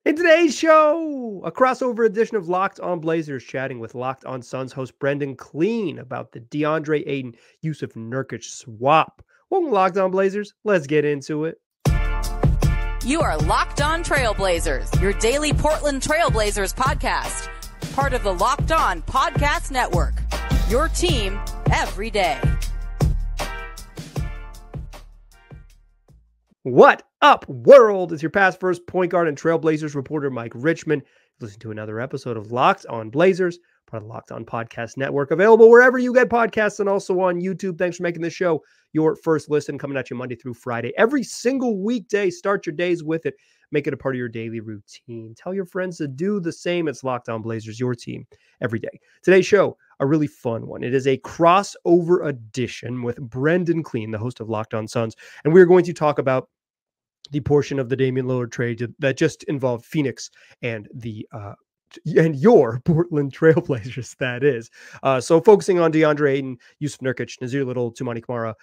In today's show, a crossover edition of Locked On Blazers, chatting with Locked On Suns host Brendon Keen about the Deandre Ayton Jusuf Nurkic swap. Welcome to Locked On Blazers. Let's get into it. You are Locked On Trailblazers, your daily Portland Trailblazers podcast. Part of the Locked On Podcast Network. Your team every day. What up, world? It's your past first point guard and Trailblazers reporter, Mike Richmond. Listen to another episode of Locked On Blazers, part of the Locked On Podcast Network, available wherever you get podcasts and also on YouTube. Thanks for making this show your first listen, coming at you Monday through Friday. Every single weekday, start your days with it. Make it a part of your daily routine. Tell your friends to do the same. It's Locked On Blazers, your team every day. Today's show, a really fun one. It is a crossover edition with Brendon Keen, the host of Locked On Suns, and we're going to talk about the portion of the Damian Lillard trade that just involved Phoenix and your Portland Trailblazers, that is. So focusing on Deandre Ayton, Jusuf Nurkic, Nassir Little, Toumani Camara.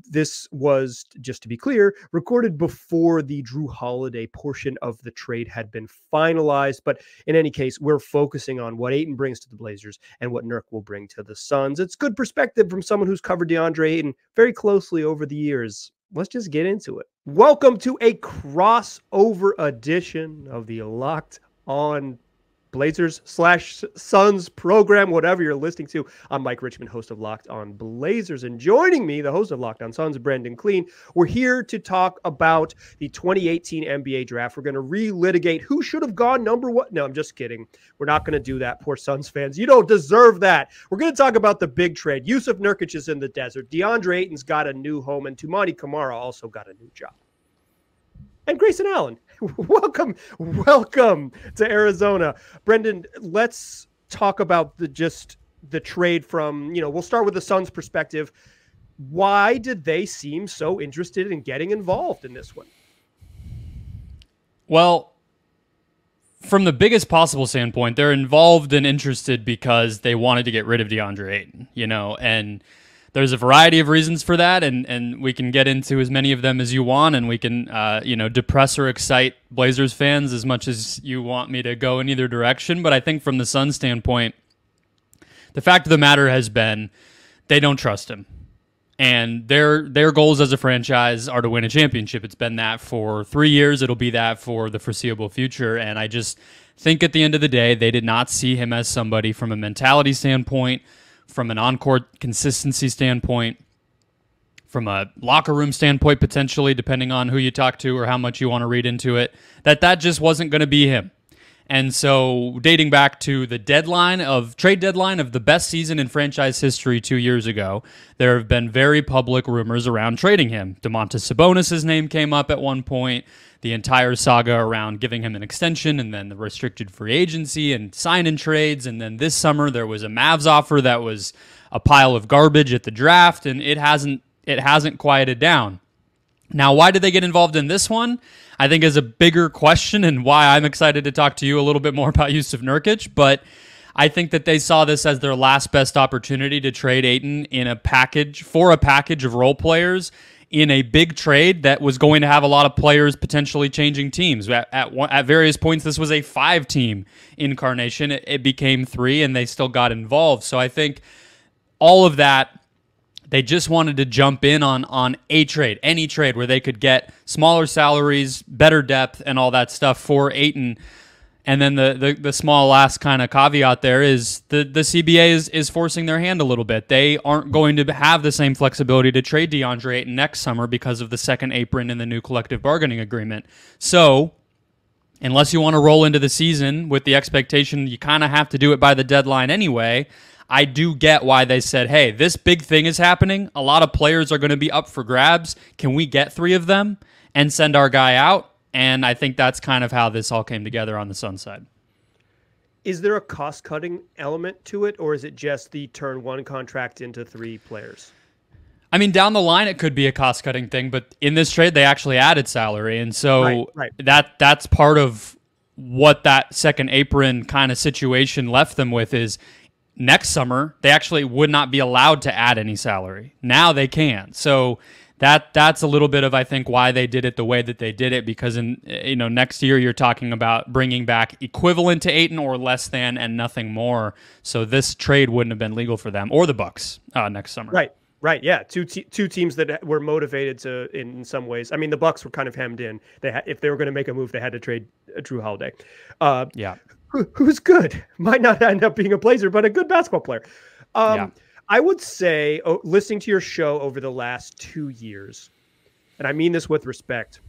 This was, just to be clear, recorded before the Jrue Holiday portion of the trade had been finalized. But in any case, we're focusing on what Ayton brings to the Blazers and what Nurk will bring to the Suns. It's good perspective from someone who's covered Deandre Ayton very closely over the years. Let's just get into it. Welcome to a crossover edition of the Locked On Blazers / Suns program, whatever you're listening to. I'm Mike Richmond, host of Locked On Blazers, and joining me, the host of Locked On Suns, Brendon Keen. We're here to talk about the 2018 NBA draft. We're going to relitigate who should have gone number one. No, I'm just kidding. We're not going to do that. Poor Suns fans. You don't deserve that. We're going to talk about the big trade. Jusuf Nurkic is in the desert. Deandre Ayton's got a new home, and Toumani Camara also got a new job. And Grayson Allen, welcome to Arizona. Brendon, let's talk about the trade from, we'll start with the Suns' perspective. Why did they seem so interested in getting involved in this one? Well, from the biggest possible standpoint, they're involved and interested because they wanted to get rid of Deandre Ayton, and there's a variety of reasons for that, and we can get into as many of them as you want, and we can, depress or excite Blazers fans as much as you want me to go in either direction. But I think from the Suns' standpoint, the fact of the matter has been they don't trust him. And their goals as a franchise are to win a championship. It's been that for 3 years. It'll be that for the foreseeable future. And I just think at the end of the day, they did not see him as somebody from a mentality standpoint, from an on-court consistency standpoint, from a locker room standpoint, potentially, depending on who you talk to or how much you want to read into it, that just wasn't going to be him. And so dating back to the trade deadline of the best season in franchise history 2 years ago, there have been very public rumors around trading him. Domantas Sabonis' name came up at one point. The entire saga around giving him an extension, and then the restricted free agency and sign-in trades. And then this summer there was a Mavs offer that was a pile of garbage at the draft, and it hasn't quieted down. Now, why did they get involved in this one? I think is a bigger question, and why I'm excited to talk to you a little bit more about Jusuf Nurkic. But I think that they saw this as their last best opportunity to trade Ayton in a package of role players in a big trade that was going to have a lot of players potentially changing teams. At various points, this was a 5-team incarnation. It became 3, and they still got involved. So I think all of that, they just wanted to jump in on a trade, any trade where they could get smaller salaries, better depth, and all that stuff for Ayton. And then the small last kind of caveat there is the CBA is forcing their hand a little bit. They aren't going to have the same flexibility to trade Deandre Ayton next summer because of the second apron in the new collective bargaining agreement. So unless you want to roll into the season with the expectation you kind of have to do it by the deadline anyway, I do get why they said, hey, this big thing is happening. A lot of players are going to be up for grabs. Can we get 3 of them and send our guy out? And I think that's kind of how this all came together on the Suns side. Is there a cost-cutting element to it, or is it just the turn 1 contract into 3 players? I mean, down the line, it could be a cost-cutting thing, but in this trade, they actually added salary. And so right. That's part of what that second apron kind of situation left them with is next summer, they actually would not be allowed to add any salary. Now they can. So that's a little bit of, I think, why they did it the way that they did it, because in next year you're talking about bringing back equivalent to Ayton or less than and nothing more. So this trade wouldn't have been legal for them or the Bucks next summer. Right. Yeah. Two teams that were motivated to, in some ways. I mean, the Bucks were kind of hemmed in. If they were going to make a move, they had to trade Drew Holiday. Who's good. Might not end up being a Blazer, but a good basketball player. I would say, listening to your show over the last 2 years, and I mean this with respect,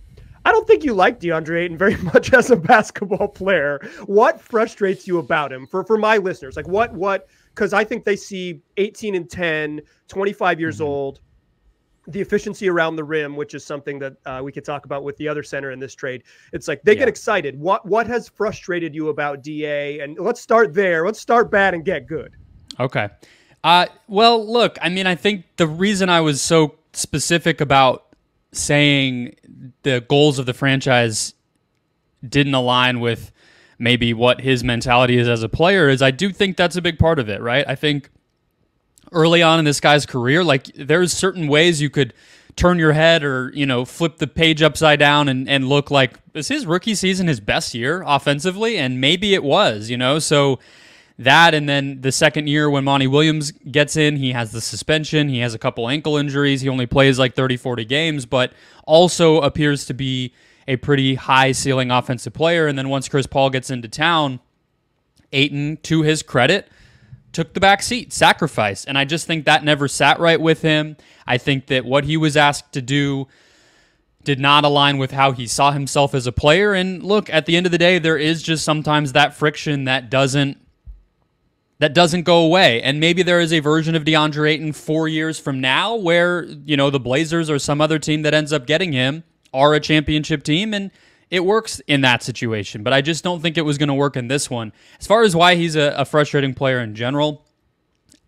I don't think you like Deandre Ayton very much as a basketball player. What frustrates you about him? For my listeners, like what? Because I think they see 18 and 10, 25 years old, the efficiency around the rim, which is something that we could talk about with the other center in this trade. It's like they get excited. What has frustrated you about DA? And let's start there. Let's start bad and get good. Okay. Well, look, I mean, I think the reason I was so specific about saying the goals of the franchise didn't align with maybe what his mentality is as a player is I do think that's a big part of it, right? I think early on in this guy's career, like there's certain ways you could turn your head or, flip the page upside down and look like, is his rookie season his best year offensively? And maybe it was, so that, and then the second year when Monty Williams gets in, he has the suspension, he has a couple ankle injuries, he only plays like 30, 40 games, but also appears to be a pretty high ceiling offensive player. And then once Chris Paul gets into town, Ayton, to his credit, took the back seat, sacrificed. And I just think that never sat right with him. I think that what he was asked to do did not align with how he saw himself as a player. And look, at the end of the day, there is just sometimes that friction that doesn't go away. And maybe there is a version of Deandre Ayton 4 years from now where, the Blazers or some other team that ends up getting him are a championship team, and it works in that situation. But I just don't think it was going to work in this one. As far as why he's a frustrating player in general,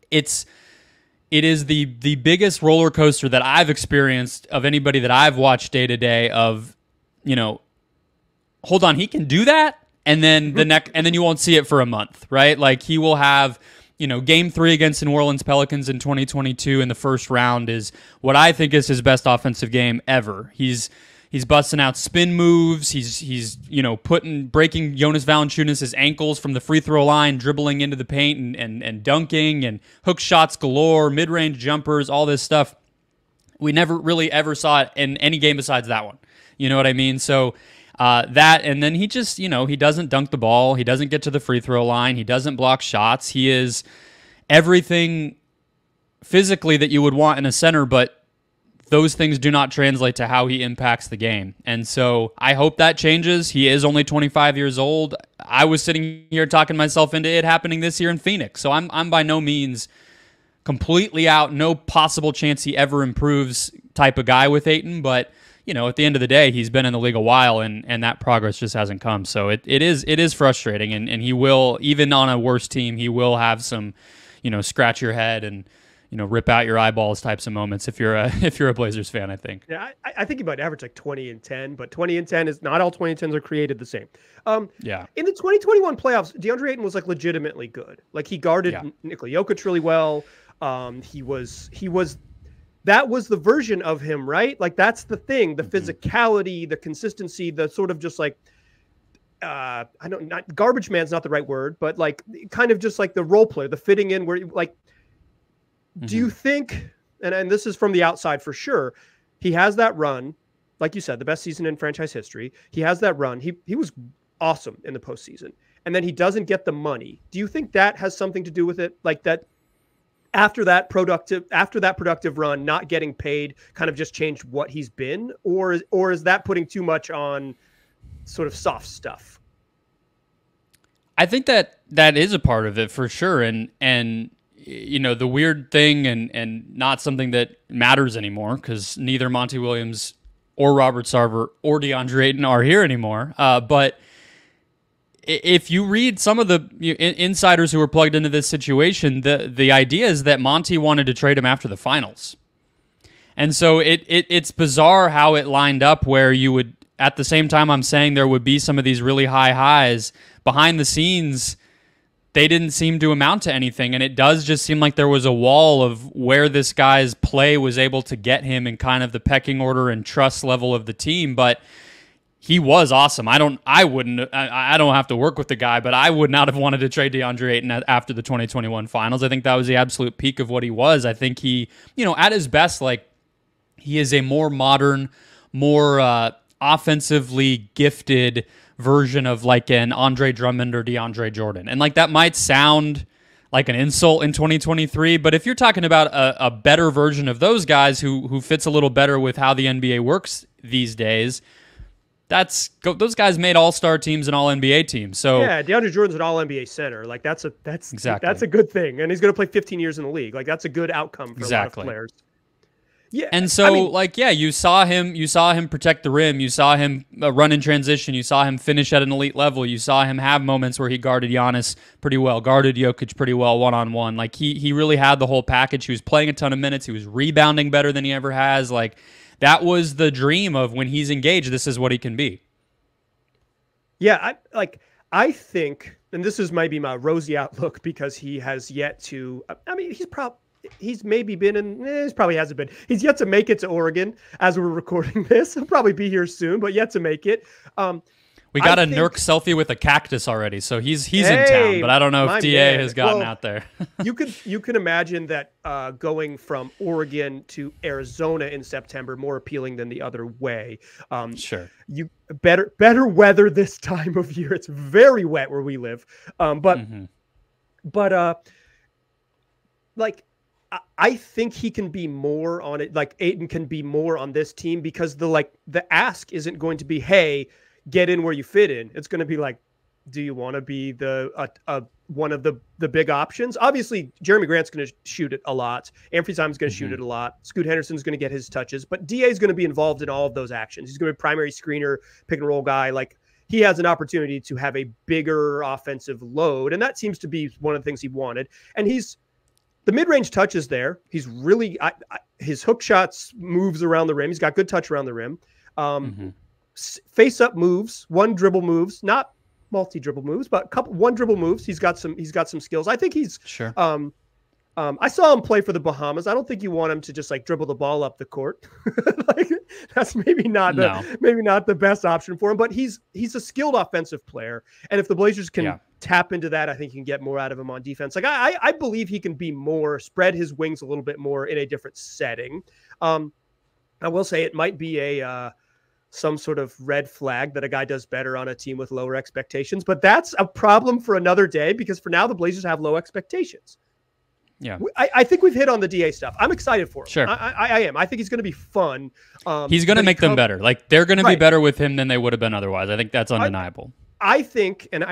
it is the biggest roller coaster that I've experienced of anybody that I've watched day to day of, hold on, he can do that? And then and then you won't see it for a month, right? Like he will have, game 3 against the New Orleans Pelicans in 2022 in the first round is what I think is his best offensive game ever. He's busting out spin moves. He's breaking Jonas Valanciunas' ankles from the free throw line, dribbling into the paint and dunking and hook shots galore, mid-range jumpers, all this stuff. We never really ever saw it in any game besides that one. You know what I mean? So that, and then he just, he doesn't dunk the ball. He doesn't get to the free throw line. He doesn't block shots. He is everything physically that you would want in a center, but those things do not translate to how he impacts the game. And so I hope that changes. He is only 25 years old. I was sitting here talking myself into it happening this year in Phoenix. So I'm by no means completely out, no possible chance he ever improves type of guy with Ayton. But, at the end of the day, he's been in the league a while, and that progress just hasn't come. So it is frustrating. And he will, even on a worse team, he will have some, scratch your head and, rip out your eyeballs types of moments if you're a Blazers fan, I think. Yeah, I think he might average like 20 and 10, but 20 and 10 is not all 20 and 10s are created the same. In the 2021 playoffs, Deandre Ayton was like legitimately good. Like he guarded Nikola Jokic really well. That was the version of him, right? Like that's the thing, the physicality, the consistency, the sort of just like, not garbage man's not the right word, but like kind of just like the role player, the fitting in where like, do you think, and this is from the outside for sure, he has that run, like you said, the best season in franchise history. He has that run. He was awesome in the postseason. And then he doesn't get the money. Do you think that has something to do with it? Like that after that productive run, not getting paid kind of just changed what he's been? Or is that putting too much on sort of soft stuff? I think that is a part of it for sure. And the weird thing and not something that matters anymore because neither Monty Williams or Robert Sarver or Deandre Ayton are here anymore. But if you read some of the insiders who are plugged into this situation, the idea is that Monty wanted to trade him after the finals. And so it's bizarre how it lined up where you would, at the same time I'm saying there would be some of these really high highs, behind the scenes, they didn't seem to amount to anything. And it does just seem like there was a wall of where this guy's play was able to get him in kind of the pecking order and trust level of the team. But he was awesome. I don't have to work with the guy, but I would not have wanted to trade Deandre Ayton after the 2021 finals. I think that was the absolute peak of what he was. I think he, at his best, like, he is a more modern, more offensively gifted version of like an Andre Drummond or DeAndre Jordan. And like that might sound like an insult in 2023, but if you're talking about a better version of those guys who fits a little better with how the NBA works these days, those guys made all-star teams and all-NBA teams. So yeah, DeAndre Jordan's an all-NBA center. Like that's exactly. That's a good thing, and he's going to play 15 years in the league. Like that's a good outcome for a lot of players. Yeah, and so you saw him protect the rim. You saw him run in transition. You saw him finish at an elite level. You saw him have moments where he guarded Giannis pretty well, guarded Jokic pretty well one-on-one. Like he really had the whole package. He was playing a ton of minutes. He was rebounding better than he ever has. Like that was the dream of when he's engaged. This is what he can be. Yeah, I think, and this is maybe my rosy outlook because he has yet to. I mean, he's maybe been in. He probably hasn't been. He's yet to make it to Oregon as we're recording this. He'll probably be here soon, but yet to make it. We got a Nurk selfie with a cactus already, so he's in town. But I don't know if DA has gotten out there. you can imagine that going from Oregon to Arizona in September more appealing than the other way. Sure. You better weather this time of year. It's very wet where we live. I think he can be more on it. Like Ayton can be more on this team because the ask isn't going to be, hey, get in where you fit in. It's going to be like, do you want to be one of the big options? Obviously, Jeremy Grant's going to shoot it a lot. Anthony Simon's going to shoot it a lot. Scoot Henderson's going to get his touches, but DA is going to be involved in all of those actions. He's going to be a primary screener, pick and roll guy. Like he has an opportunity to have a bigger offensive load, and that seems to be one of the things he wanted. And the mid-range touch is there. He's really his hook shots moves around the rim. He's got good touch around the rim. Face-up moves, one dribble moves, not multi-dribble moves, but one dribble moves. He's got some skills. I think he's sure. I saw him play for the Bahamas. I don't think you want him to just like dribble the ball up the court. That's maybe not the best option for him. But he's a skilled offensive player, and if the Blazers can tap into that, I think you can get more out of him on defense. Like I believe he can be more, spread his wings a little bit more in a different setting. I will say it might be some sort of red flag that a guy does better on a team with lower expectations, but that's a problem for another day because for now the Blazers have low expectations. Yeah, I think we've hit on the DA stuff. I'm excited for him. Sure, I am. I think he's going to be fun. He's going to make them better. Like they're going to be better with him than they would have been otherwise. I think that's undeniable. I think, and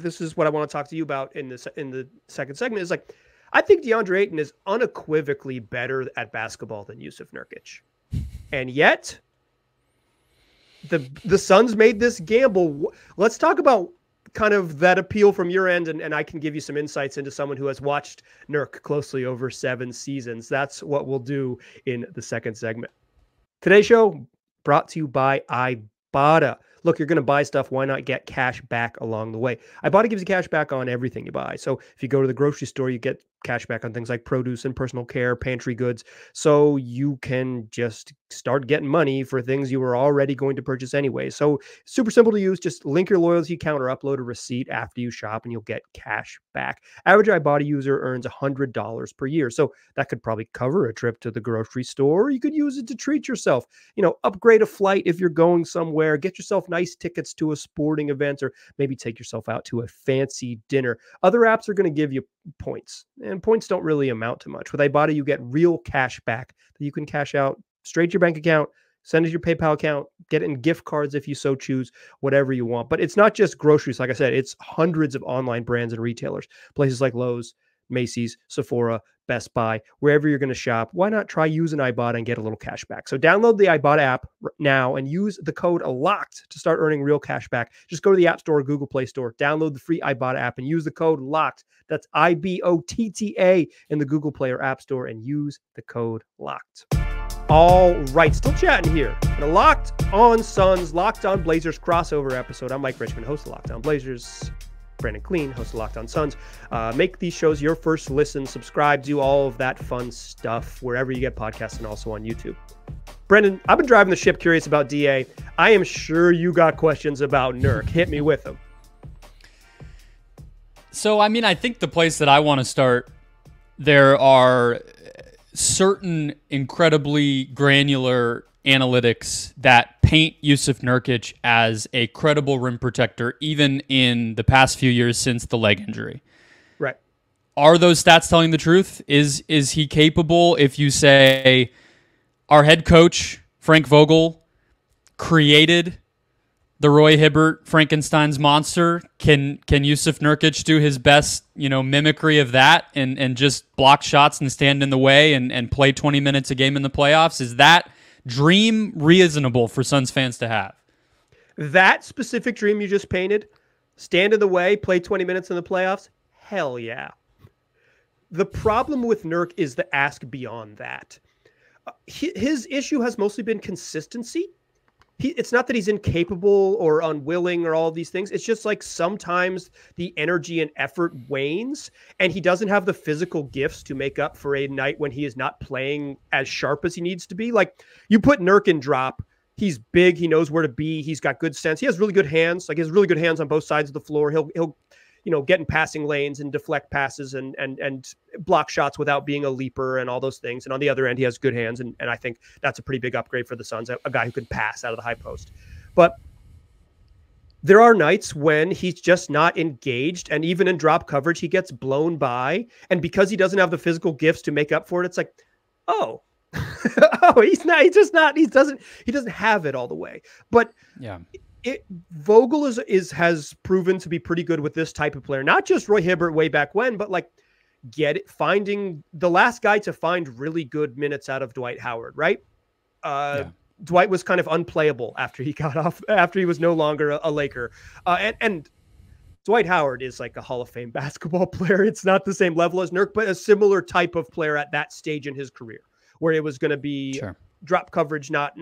this is what I want to talk to you about in the second segment, is like, I think DeAndre Ayton is unequivocally better at basketball than Jusuf Nurkic, and yet the Suns made this gamble. Let's talk about kind of that appeal from your end, and I can give you some insights into someone who has watched Nurk closely over 7 seasons. That's what we'll do in the second segment. Today's show brought to you by Ibotta. Look, you're going to buy stuff. Why not get cash back along the way? Ibotta gives you cash back on everything you buy. So if you go to the grocery store, you get cash back on things like produce and personal care, pantry goods. So you can just start getting money for things you were already going to purchase anyway. So super simple to use. Just link your loyalty account or upload a receipt after you shop and you'll get cash back. Average Ibotta user earns $100 per year. So that could probably cover a trip to the grocery store. You could use it to treat yourself, upgrade a flight if you're going somewhere, get yourself nice tickets to a sporting event, or maybe take yourself out to a fancy dinner. Other apps are going to give you points, and points don't really amount to much. With Ibotta, you get real cash back that you can cash out straight to your bank account, send it to your PayPal account, get it in gift cards if you so choose, whatever you want. But it's not just groceries. Like I said, it's hundreds of online brands and retailers, places like Lowe's, Macy's, Sephora, Best Buy, wherever you're going to shop. Why not try using Ibotta and get a little cash back? So download the Ibotta app now and use the code LOCKED to start earning real cash back. Just go to the App Store or Google Play Store, download the free Ibotta app and use the code LOCKED. That's IBOTTA in the Google Play or App Store and use the code LOCKED. All right, still chatting here. The Locked On Suns, Locked On Blazers crossover episode. I'm Mike Richmond, host of Locked On Blazers. Brendon Keen, host of Locked On Suns. Make these shows your first listen, subscribe, do all of that fun stuff wherever you get podcasts and also on YouTube. Brendon, I've been driving the ship curious about DA. I am sure you got questions about Nurk. Hit me with them. So, I mean, I think the place that I want to start, there are certain incredibly granular analytics that paint Jusuf Nurkic as a credible rim protector, even in the past few years since the leg injury. Right. Are those stats telling the truth? Is he capable? If you say our head coach, Frank Vogel, created the Roy Hibbert Frankenstein's monster, can Jusuf Nurkic do his best, mimicry of that and just block shots and stand in the way and play 20 minutes a game in the playoffs? Is that dream reasonable for Suns fans to have? That specific dream you just painted, stand in the way, play 20 minutes in the playoffs? Hell yeah. The problem with Nurk is the ask beyond that. His issue has mostly been consistency. It's not that he's incapable or unwilling or all of these things. It's just like sometimes the energy and effort wanes and he doesn't have the physical gifts to make up for a night when he is not playing as sharp as he needs to be. Like you put Nurk in drop, he's big, he knows where to be, he's got good sense. He has really good hands. Like he has really good hands on both sides of the floor. He'll get in passing lanes and deflect passes and block shots without being a leaper and all those things. And on the other end, he has good hands. And I think that's a pretty big upgrade for the Suns, a guy who can pass out of the high post. But there are nights when he's just not engaged. And even in drop coverage, he gets blown by. And because he doesn't have the physical gifts to make up for it, it's like, oh, he doesn't have it all the way. But yeah. Vogel has proven to be pretty good with this type of player. Not just Roy Hibbert way back when, but like finding the last guy to find really good minutes out of Dwight Howard, right? Dwight was kind of unplayable after he was no longer a Laker. And Dwight Howard is like a Hall of Fame basketball player. It's not the same level as Nurk, but a similar type of player at that stage in his career where it was going to be drop coverage, not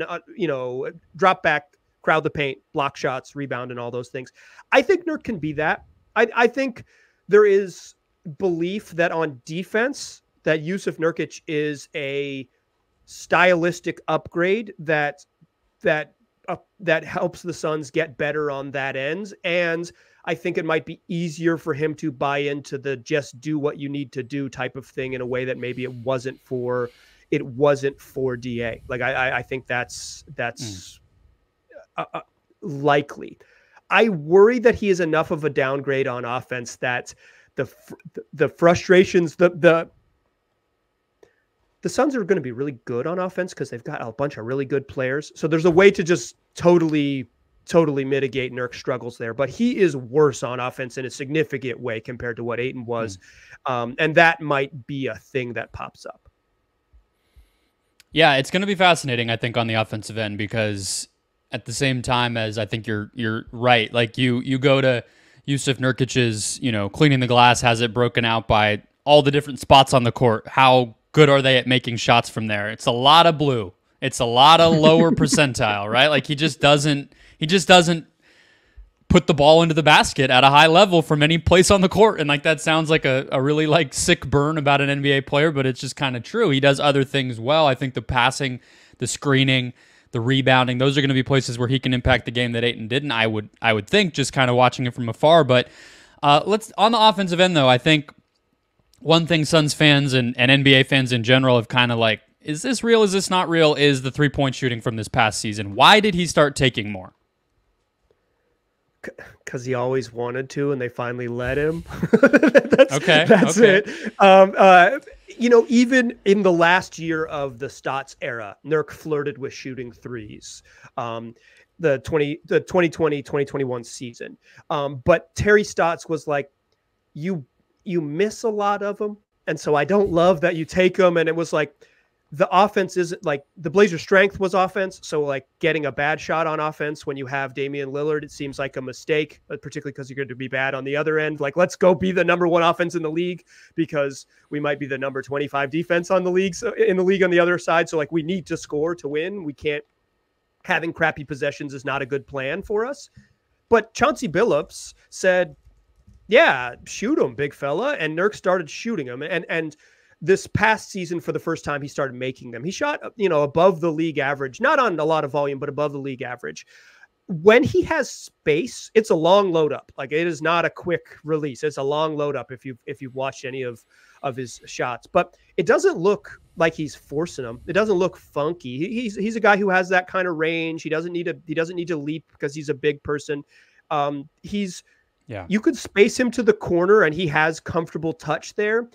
drop back, crowd the paint, block shots, rebound, and all those things. I think Nurk can be that. I think there is belief that on defense that Jusuf Nurkic is a stylistic upgrade that helps the Suns get better on that end. And I think it might be easier for him to buy into the just do what you need to do type of thing in a way that maybe it wasn't for DA. Like I think that's likely. I worry that he is enough of a downgrade on offense that the frustrations, the Suns are going to be really good on offense because they've got a bunch of really good players. So there's a way to just totally mitigate Nurk's struggles there. But he is worse on offense in a significant way compared to what Ayton was. And that might be a thing that pops up. Yeah, it's going to be fascinating, I think, on the offensive end because at the same time as I think you're right. Like you go to Jusuf Nurkic's, cleaning the glass, has it broken out by all the different spots on the court. How good are they at making shots from there? It's a lot of blue. It's a lot of lower percentile, right? Like he just doesn't put the ball into the basket at a high level from any place on the court. And like that sounds like a really like sick burn about an NBA player, but it's just kind of true. He does other things well. I think the passing, the screening, the rebounding, those are going to be places where he can impact the game that Ayton didn't, I would think, just kind of watching it from afar. But let's on the offensive end, though, I think one thing Suns fans and NBA fans in general have kind of like, is this real? Is this not real? Is the three-point shooting from this past season. Why did he start taking more? Because he always wanted to, and they finally let him. That's it. Even in the last year of the Stotts era, Nurk flirted with shooting threes. The 2020-2021 season. But Terry Stotts was like, you miss a lot of them, and so I don't love that you take them. And it was like, the offense isn't like the Blazers' strength was offense. So like getting a bad shot on offense when you have Damian Lillard, it seems like a mistake, particularly because you're going to be bad on the other end. Like, let's go be the number one offense in the league because we might be the number 25 defense on the league. So in the league on the other side. So like we need to score to win. We can't, having crappy possessions is not a good plan for us. But Chauncey Billups said, Yeah, shoot him, big fella. And Nurk started shooting him. And this past season, for the first time, he started making them. He shot, above the league average, not on a lot of volume, but above the league average. When he has space, it's a long load up. Like, it is not a quick release. It's a long load up if you've watched any of his shots. But it doesn't look like he's forcing them. It doesn't look funky. He's a guy who has that kind of range. He doesn't need to leap because he's a big person. You could space him to the corner and he has comfortable touch there.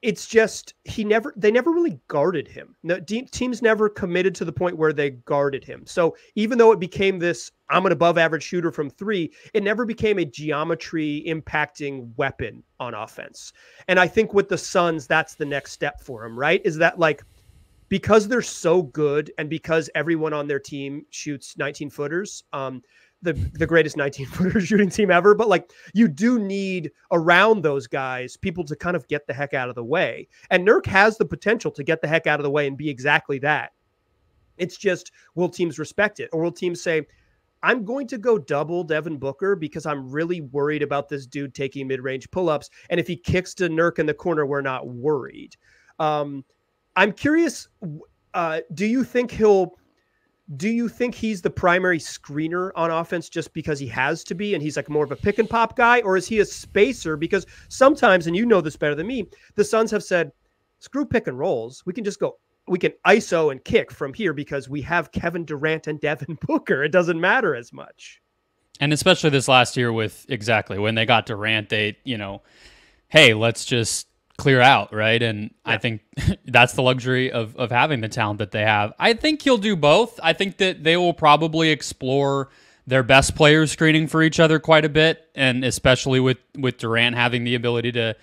It's just they never really guarded him. No, teams never committed to the point where they guarded him. So even though it became this, I'm an above average shooter from three, it never became a geometry impacting weapon on offense. And I think with the Suns, that's the next step for him, right? Is that, like, because they're so good and because everyone on their team shoots 19 footers, the greatest 19-footer shooting team ever, but, like, you do need around those guys people to kind of get the heck out of the way. And Nurk has the potential to get the heck out of the way and be exactly that. It's just, will teams respect it? Or will teams say, I'm going to go double Devin Booker because I'm really worried about this dude taking mid-range pull-ups, and if he kicks to Nurk in the corner, we're not worried. I'm curious, do you think he's the primary screener on offense just because he has to be and he's like more of a pick and pop guy? Or is he a spacer? Because sometimes, and you know this better than me, the Suns have said, screw pick and rolls. We can ISO and kick from here because we have Kevin Durant and Devin Booker. It doesn't matter as much. And especially this last year when they got Durant, they, hey, let's just clear out, right? And yeah. I think that's the luxury of having the talent that they have. I think he'll do both. I think that they will probably explore their best players screening for each other quite a bit, and especially with Durant having the ability to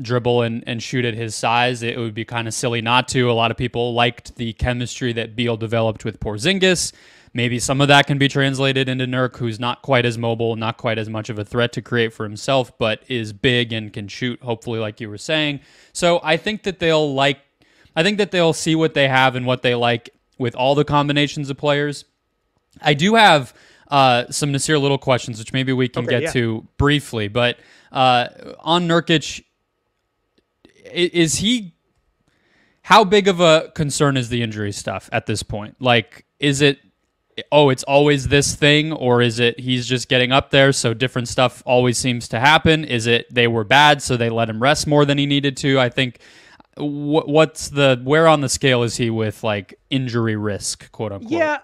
dribble and shoot at his size, it would be kind of silly not to. A lot of people liked the chemistry that Beal developed with Porzingis. Maybe some of that can be translated into Nurk, who's not quite as mobile, not quite as much of a threat to create for himself, but is big and can shoot, hopefully, like you were saying. So I think that they'll see what they have and what they like with all the combinations of players. I do have some Nassir Little questions, which maybe we can get to briefly, but on Nurkic, how big of a concern is the injury stuff at this point? Like, is it, it's always this thing, or is it he's just getting up there, so different stuff always seems to happen? Is it they were bad, so they let him rest more than he needed to? I think, where on the scale is he with, like, injury risk, quote unquote? Yeah,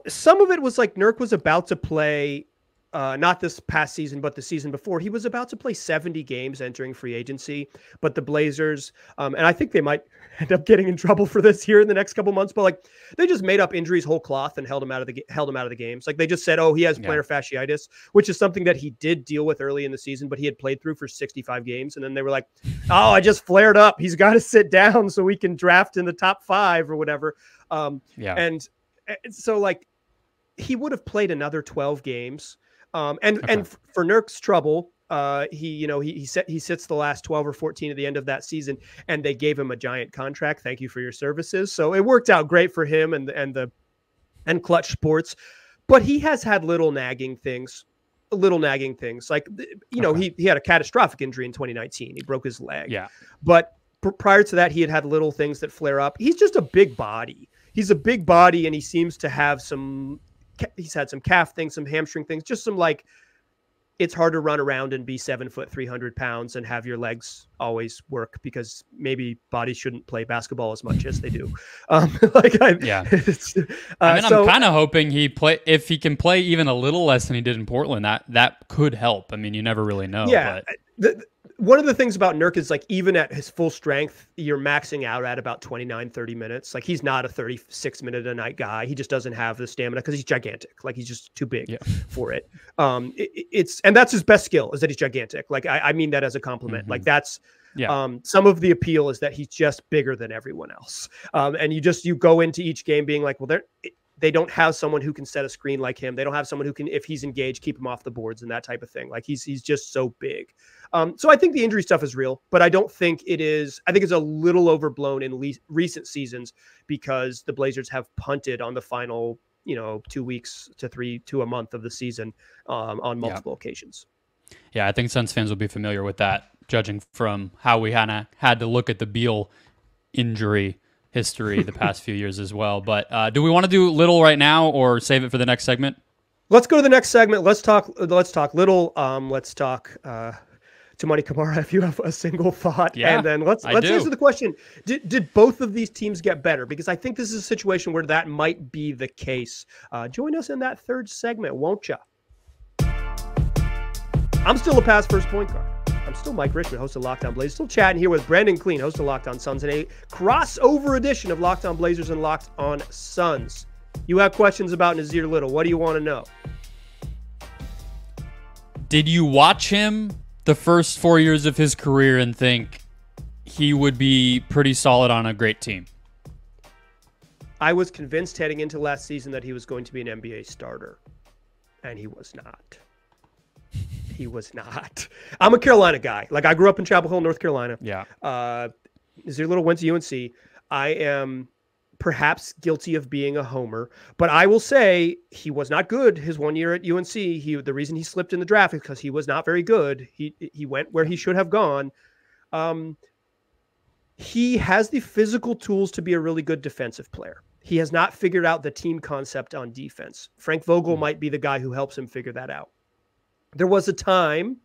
some of it was like Nurk was about to play, not this past season, but the season before. He was about to play 70 games entering free agency, but the Blazers, and I think they might end up getting in trouble for this here in the next couple months, but, like, they just made up injuries whole cloth and held him out of the games. Like, they just said, he has plantar fasciitis, which is something that he did deal with early in the season, but he had played through for 65 games. And then they were like, I just flared up. He's got to sit down so we can draft in the top 5 or whatever. And so, like, he would have played another 12 games. And for Nurk's trouble, he sits the last 12 or 14 at the end of that season, and they gave him a giant contract. Thank you for your services. So it worked out great for him and Clutch Sports, but he has had little nagging things. Like, he had a catastrophic injury in 2019. He broke his leg. Yeah. But prior to that, he had little things that flare up. He's just a big body. He's a big body, and he seems to have he's had some calf things, some hamstring things, just some, like, it's hard to run around and be 7 foot, 300 pounds and have your legs always work, because maybe bodies shouldn't play basketball as much as they do. I'm kind of hoping if he can play even a little less than he did in Portland, that could help. I mean, you never really know. Yeah. But one of the things about Nurk is, like, even at his full strength, you're maxing out at about 29, 30 minutes. Like, he's not a 36-minute a night guy. He just doesn't have the stamina because he's gigantic. Like, he's just too big for it. And that's his best skill, is that he's gigantic. Like, I mean that as a compliment. Mm-hmm. Like, that's some of the appeal is that he's just bigger than everyone else. And you go into each game being like, well, they don't have someone who can set a screen like him. They don't have someone who can, if he's engaged, keep him off the boards and that type of thing. Like, he's just so big. So I think the injury stuff is real, but I don't think it is. I think it's a little overblown in recent seasons because the Blazers have punted on the final, 2 weeks to a month of the season on multiple occasions. Yeah, I think Suns fans will be familiar with that, judging from how we had to look at the Beal injury history the past few years as well. But do we want to do Little right now or save it for the next segment? Let's go to the next segment. Let's talk Little. Let's talk Toumani Camara, if you have a single thought. Yeah, and then let's answer the question. Did both of these teams get better? Because I think this is a situation where that might be the case. Join us in that third segment, won't ya? I'm still a pass first point guard. I'm still Mike Richmond, host of Locked On Blazers. Still chatting here with Brendon Keen, host of Locked On Suns, and a crossover edition of Locked On Blazers and Locked On Suns. You have questions about Nassir Little. What do you want to know? Did you watch him the first 4 years of his career and think he would be pretty solid on a great team? I was convinced heading into last season that he was going to be an NBA starter, and he was not. He was not. I'm a Carolina guy. Like, I grew up in Chapel Hill, North Carolina. Yeah. Nassir Little went to UNC. I am perhaps guilty of being a homer, but I will say he was not good his 1 year at UNC. The reason he slipped in the draft is because he was not very good. He went where he should have gone. He has the physical tools to be a really good defensive player. He has not figured out the team concept on defense. Frank Vogel might be the guy who helps him figure that out. There was a time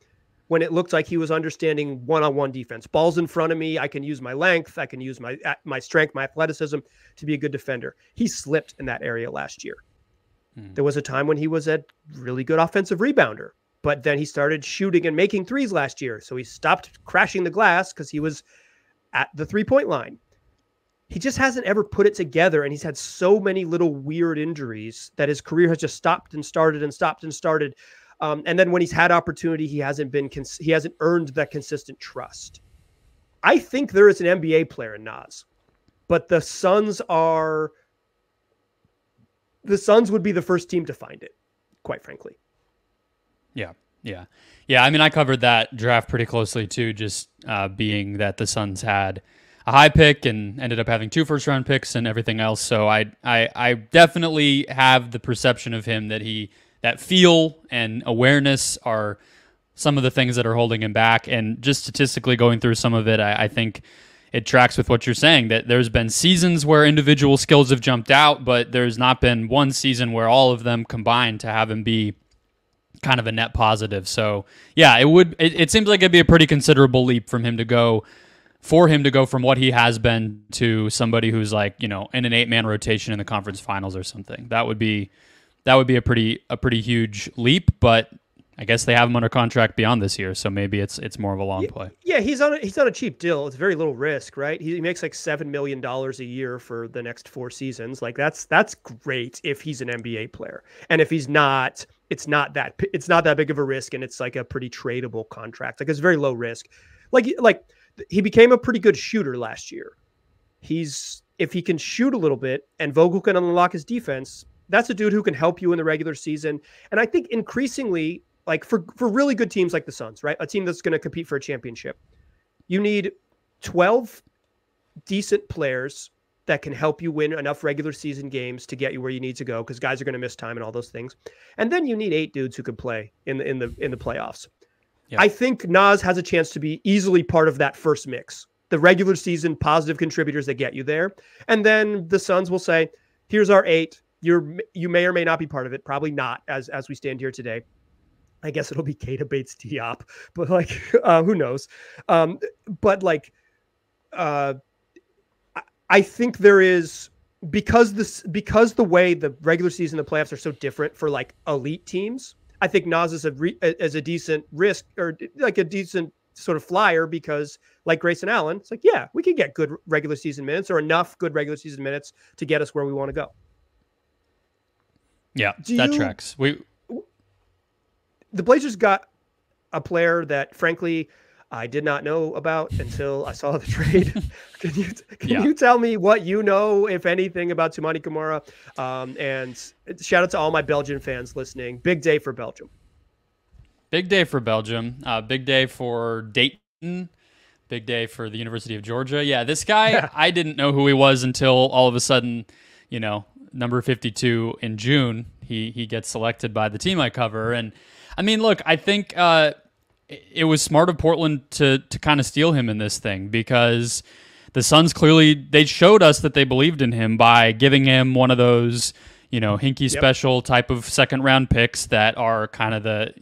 when it looked like he was understanding one-on-one defense. Ball's in front of me. I can use my length. I can use my strength, my athleticism to be a good defender. He slipped in that area last year. There was a time when he was a really good offensive rebounder, but then he started shooting and making threes last year. So he stopped crashing the glass because he was at the three-point line. He just hasn't ever put it together, and he's had so many little weird injuries that his career has just stopped and started and stopped and started. And then when he's had opportunity, he hasn't earned that consistent trust. I think there is an NBA player in Nas, but the Suns would be the first team to find it, quite frankly. Yeah. I mean, I covered that draft pretty closely too, just being that the Suns had a high pick and ended up having 2 first-round picks and everything else. So I definitely have the perception of him that feel and awareness are some of the things that are holding him back. And just statistically going through some of it, I think it tracks with what you're saying, that there's been seasons where individual skills have jumped out, but there's not been one season where all of them combined to have him be kind of a net positive. So yeah, it seems like it'd be a pretty considerable leap for him to go from what he has been to somebody who's like, in an 8-man rotation in the conference finals or something. That would be a pretty huge leap, but I guess they have him under contract beyond this year, so maybe it's more of a long play. Yeah, he's on a cheap deal. It's very little risk, right? He makes like $7 million a year for the next 4 seasons. Like that's great if he's an NBA player, and if he's not, it's not that big of a risk, and it's like a pretty tradable contract. Like it's very low risk. Like he became a pretty good shooter last year. If he can shoot a little bit, and Vogel can unlock his defense, that's a dude who can help you in the regular season. And I think increasingly, like for really good teams like the Suns, right? A team that's going to compete for a championship, you need 12 decent players that can help you win enough regular season games to get you where you need to go, because guys are going to miss time and all those things. And then you need 8 dudes who can play in the playoffs. Yeah. I think Nas has a chance to be easily part of that first mix, the regular season positive contributors that get you there. And then the Suns will say, here's our 8. You may or may not be part of it. Probably not as we stand here today. I guess it'll be Keita Bates Diop, but like, who knows? I think there is, because the way the regular season, the playoffs are so different for like elite teams. I think Nas is a decent risk, or like a decent sort of flyer, because like Grayson Allen, it's like, yeah, we can get good regular season minutes, or enough good regular season minutes to get us where we want to go. Yeah, tracks. The Blazers got a player that, frankly, I did not know about until I saw the trade. Can you tell me what you know, if anything, about Toumani Camara? And shout out to all my Belgian fans listening. Big day for Belgium. Big day for Belgium. Big day for Dayton. Big day for the University of Georgia. Yeah, this guy, I didn't know who he was until all of a sudden, number 52 in June, he gets selected by the team I cover. And I mean, look, I think it was smart of Portland to kind of steal him in this thing, because the Suns clearly, they showed us that they believed in him by giving him one of those, hinky special type of second round picks that are kind of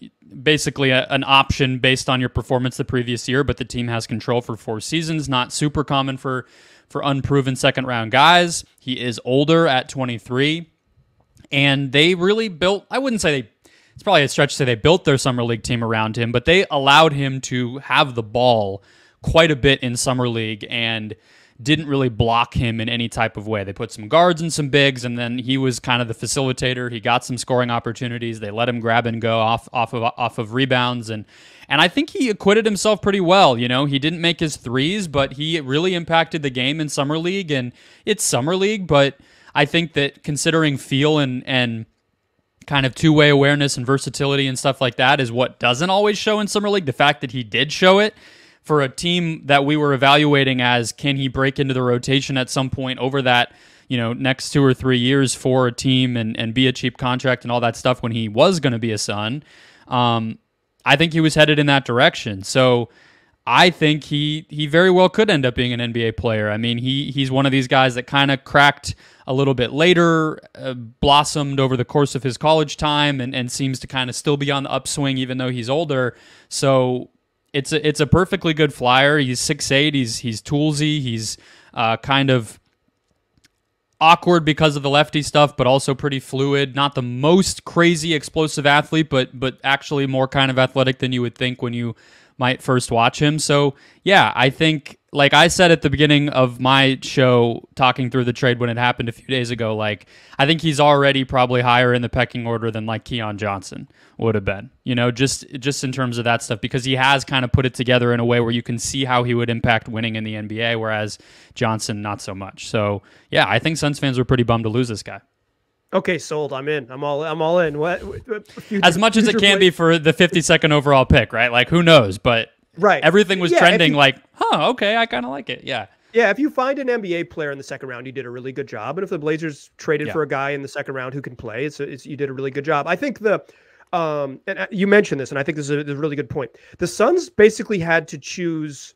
basically an option based on your performance the previous year, but the team has control for 4 seasons. Not super common for unproven second round guys. He is older at 23, and they really built, I wouldn't say it's probably a stretch to say they built their summer league team around him, but they allowed him to have the ball quite a bit in summer league and didn't really block him in any type of way. They put some guards and some bigs, and then he was kind of the facilitator. He got some scoring opportunities. They let him grab and go off of rebounds, and I think he acquitted himself pretty well. He didn't make his threes, but he really impacted the game in summer league, and it's summer league, but I think that considering feel and kind of two-way awareness and versatility and stuff like that is what doesn't always show in summer league. The fact that he did show it for a team that we were evaluating as, can he break into the rotation at some point over that, next 2 or 3 years for a team and be a cheap contract and all that stuff when he was going to be a Sun. I think he was headed in that direction. So I think he very well could end up being an NBA player. I mean, he's one of these guys that kind of cracked a little bit later, blossomed over the course of his college time, and seems to kind of still be on the upswing even though he's older. So it's a perfectly good flyer. He's 6'8", he's toolsy, he's kind of awkward because of the lefty stuff, but also pretty fluid. Not the most crazy explosive athlete, but actually more kind of athletic than you would think when you might first watch him. So yeah, I think, like I said at the beginning of my show, talking through the trade when it happened a few days ago, I think he's already probably higher in the pecking order than Keon Johnson would have been, just in terms of that stuff, because he has kind of put it together in a way where you can see how he would impact winning in the NBA, whereas Johnson, not so much. So yeah, I think Suns fans were pretty bummed to lose this guy. Okay, sold. I'm in. I'm all in. What as much as it can be for the 52nd overall pick, right? Who knows? But right, everything was trending okay, I kind of like it. Yeah. Yeah, if you find an NBA player in the second round, you did a really good job. And if the Blazers traded for a guy in the second round who can play, you did a really good job. I think and you mentioned this, and I think this is a really good point. The Suns basically had to choose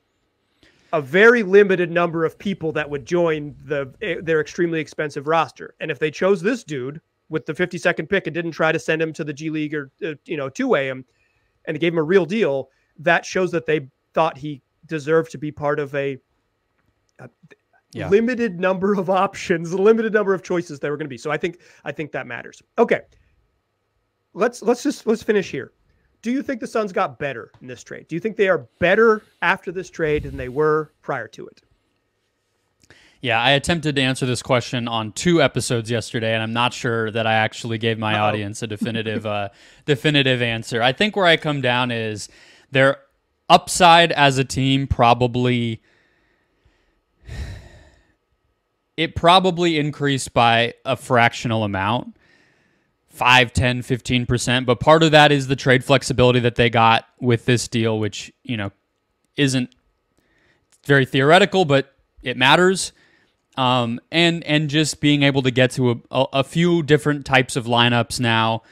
a very limited number of people that would join their extremely expensive roster. And if they chose this dude with the 52nd pick and didn't try to send him to the G League or, two-way him, and gave him a real deal, that shows that they thought he deserved to be part of a limited number of options, a limited number of choices there were going to be. So I think that matters. Okay. Let's finish here. Do you think the Suns got better in this trade? Do you think they are better after this trade than they were prior to it? Yeah, I attempted to answer this question on 2 episodes yesterday, and I'm not sure that I actually gave my audience a definitive answer. I think where I come down is their upside as a team probably increased by a fractional amount. 5, 10, 15%, but part of that is the trade flexibility that they got with this deal, which, isn't very theoretical, but it matters. And just being able to get to a few different types of lineups now,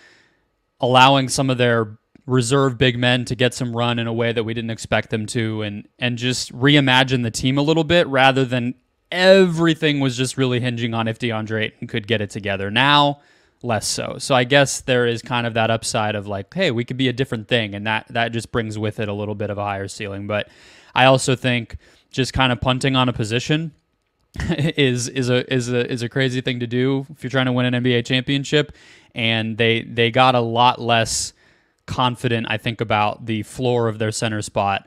allowing some of their reserve big men to get some run in a way that we didn't expect them to, and just reimagine the team a little bit rather than everything was just really hinging on if Deandre Ayton could get it together. Now, less so. So I guess there is kind of that upside of hey, we could be a different thing, and that just brings with it a little bit of a higher ceiling. But I also think just kind of punting on a position is a crazy thing to do if you're trying to win an NBA championship, and they got a lot less confident, I think, about the floor of their center spot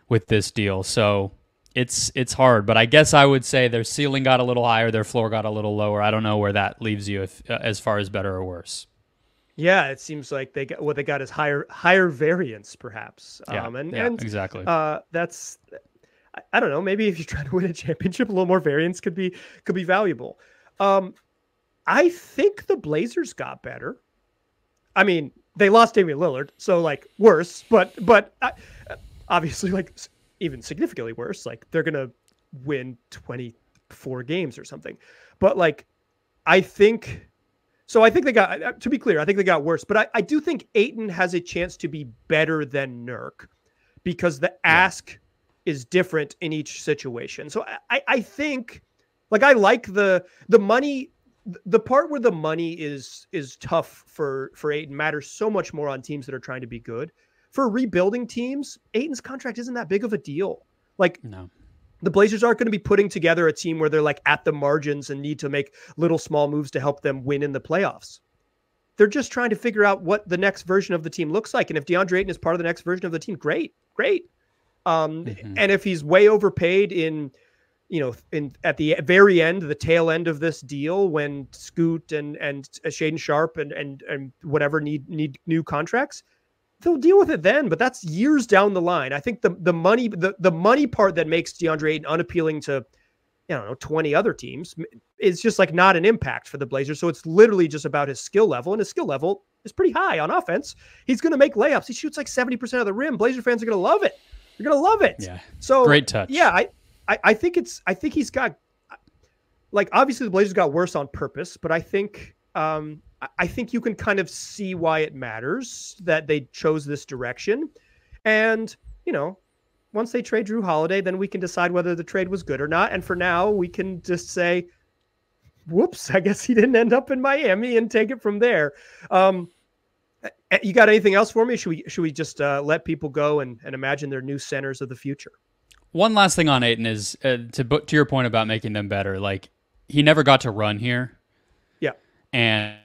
with this deal. So it's hard, but I guess I would say their ceiling got a little higher, their floor got a little lower. I don't know where that leaves you as far as better or worse. Yeah, it seems like they got is higher variance, perhaps. Exactly. That's, I don't know. Maybe if you're trying to win a championship, a little more variance could be valuable. I think the Blazers got better. I mean, they lost Damian Lillard, so worse, but obviously even significantly worse. They're going to win 24 games or something. But I think they got, to be clear, I think they got worse, but I do think Ayton has a chance to be better than Nurk. because the ask is different in each situation. So I think, like, I like the money. The part where the money is tough for Ayton matters so much more on teams that are trying to be good. For rebuilding teams, Ayton's contract isn't that big of a deal. Like, no. The Blazers aren't going to be putting together a team where they're like at the margins and need to make little small moves to help them win in the playoffs. They're just trying to figure out what the next version of the team looks like. And if Deandre Ayton is part of the next version of the team, great. And if he's way overpaid at the very end, the tail end of this deal, when Scoot and Shaedon Sharpe and whatever need new contracts, they'll deal with it then. But that's years down the line. I think the money part that makes Deandre Ayton unappealing to, 20 other teams is just like not an impact for the Blazers. So it's literally just about his skill level, and his skill level is pretty high on offense. He's going to make layups. He shoots like 70% of the rim. Blazer fans are going to love it. They're going to love it. Yeah. So great touch. Yeah. I think he's got, like, obviously the Blazers got worse on purpose, but I think you can kind of see why it matters that they chose this direction. And, once they trade Drew Holiday, then we can decide whether the trade was good or not. And for now, we can just say, whoops, I guess he didn't end up in Miami, and take it from there. You got anything else for me? Should we just let people go and imagine their new centers of the future? One last thing on Ayton is to your point about making them better. Like, he never got to run here. Yeah. And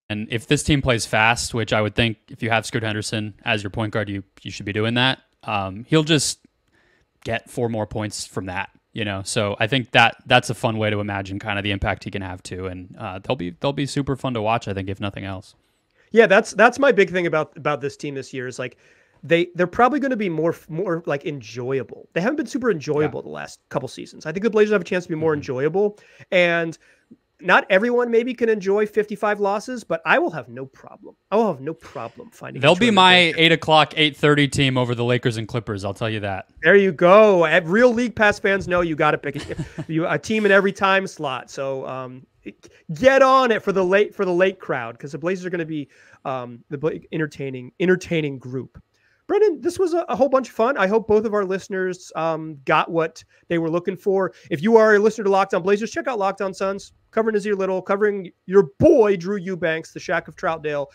if this team plays fast, which I would think if you have Scoot Henderson as your point guard, you should be doing that. He'll just get 4 more points from that, So I think that's a fun way to imagine kind of the impact he can have too. And they'll be super fun to watch, I think, if nothing else. Yeah, that's my big thing about this team this year is, like, they're probably going to be more like enjoyable. They haven't been super enjoyable the last couple seasons. I think the Blazers have a chance to be more enjoyable, and not everyone maybe can enjoy 55 losses, but I will have no problem. I will have no problem finding. They'll be my 8:30 team over the Lakers and Clippers. I'll tell you that. There you go. Real League Pass fans know you got to pick a team in every time slot. So get on it for the late crowd, because the Blazers are going to be the entertaining group. Brendon, this was a whole bunch of fun. I hope both of our listeners got what they were looking for. If you are a listener to Locked On Blazers, check out Locked On Suns, covering Nassir Little, covering your boy Drew Eubanks, the Shack of Troutdale,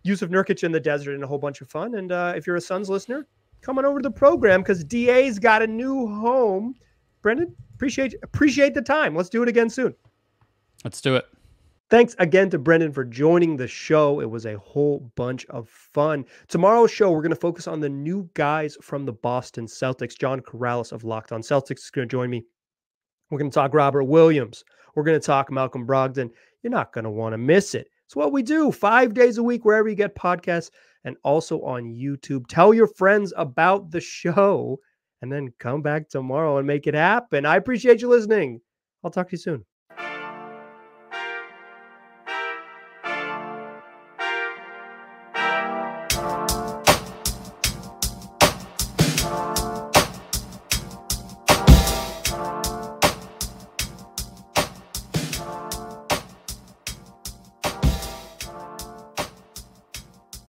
Jusuf Nurkic in the desert, and a whole bunch of fun. And if you're a Suns listener, come on over to the program, because DA's got a new home. Brendon, appreciate the time. Let's do it again soon. Let's do it. Thanks again to Brendon for joining the show. It was a whole bunch of fun. Tomorrow's show, we're going to focus on the new guys from the Boston Celtics. John Corrales of Locked On Celtics is going to join me. We're going to talk Robert Williams. We're going to talk Malcolm Brogdon. You're not going to want to miss it. It's what we do 5 days a week, wherever you get podcasts, and also on YouTube. Tell your friends about the show, and then come back tomorrow and make it happen. I appreciate you listening. I'll talk to you soon.